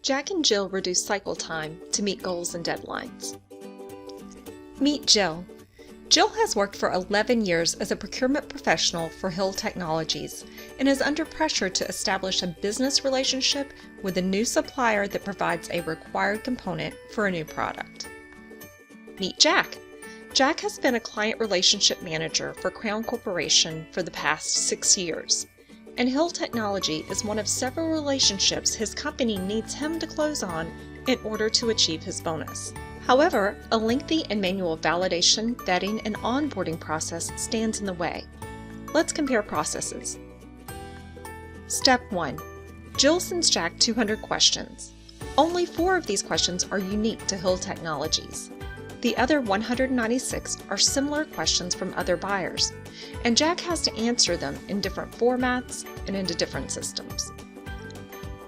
Jack and Jill reduce cycle time to meet goals and deadlines. Meet Jill. Jill has worked for 11 years as a procurement professional for Hill Technologies and is under pressure to establish a business relationship with a new supplier that provides a required component for a new product. Meet Jack. Jack has been a client relationship manager for Crown Corporation for the past 6 years, and Hill Technology is one of several relationships his company needs him to close on in order to achieve his bonus. However, a lengthy and manual validation, vetting, and onboarding process stands in the way. Let's compare processes. Step 1. Jill sends Jack 200 questions. Only 4 of these questions are unique to Hill Technologies. The other 196 are similar questions from other buyers, and Jack has to answer them in different formats and into different systems.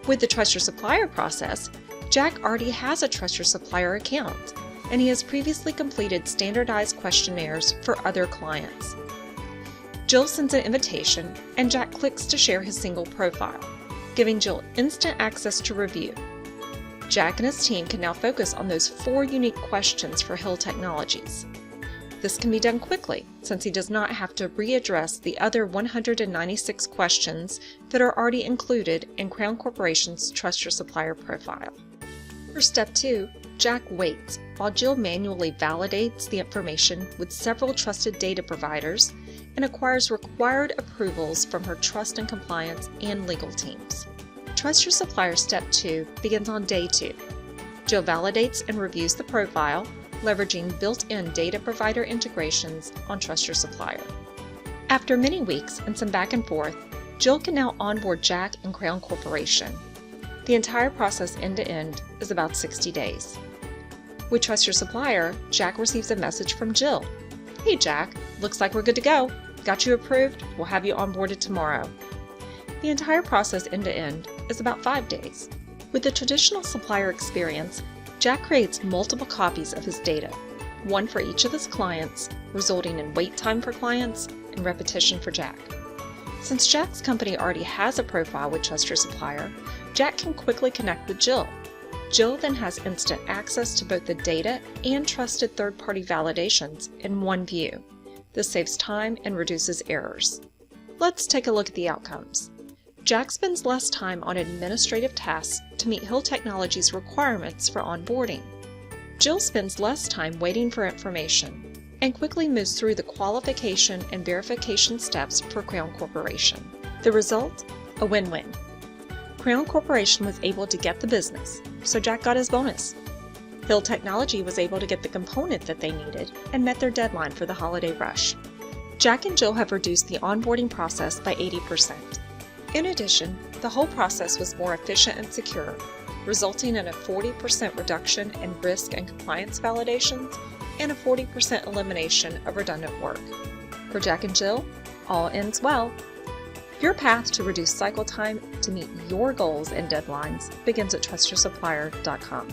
With the Trust Your Supplier process, Jack already has a Trust Your Supplier account, and he has previously completed standardized questionnaires for other clients. Jill sends an invitation, and Jack clicks to share his single profile, giving Jill instant access to review. Jack and his team can now focus on those 4 unique questions for Hill Technologies. This can be done quickly, since he does not have to readdress the other 196 questions that are already included in Crown Corporation's Trust Your Supplier profile. For Step 2, Jack waits while Jill manually validates the information with several trusted data providers and acquires required approvals from her trust and compliance and legal teams. Trust Your Supplier Step 2 begins on day 2. Jill validates and reviews the profile, leveraging built-in data provider integrations on Trust Your Supplier. After many weeks and some back and forth, Jill can now onboard Jack and Crown Corporation. The entire process end-to-end is about 60 days. With Trust Your Supplier, Jack receives a message from Jill. "Hey Jack, looks like we're good to go. Got you approved, we'll have you onboarded tomorrow." The entire process end-to-end is about 5 days. With the traditional supplier experience, Jack creates multiple copies of his data, one for each of his clients, resulting in wait time for clients and repetition for Jack. Since Jack's company already has a profile with Trust Your Supplier, Jack can quickly connect with Jill. Jill then has instant access to both the data and trusted third-party validations in one view. This saves time and reduces errors. Let's take a look at the outcomes. Jack spends less time on administrative tasks to meet Hill Technologies' requirements for onboarding. Jill spends less time waiting for information and quickly moves through the qualification and verification steps for Crown Corporation. The result? A win-win. Crown Corporation was able to get the business, so Jack got his bonus. Hill Technology was able to get the component that they needed and met their deadline for the holiday rush. Jack and Jill have reduced the onboarding process by 80%. In addition, the whole process was more efficient and secure, resulting in a 40% reduction in risk and compliance validations and a 40% elimination of redundant work. For Jack and Jill, all ends well. Your path to reduce cycle time to meet your goals and deadlines begins at trustyoursupplier.com.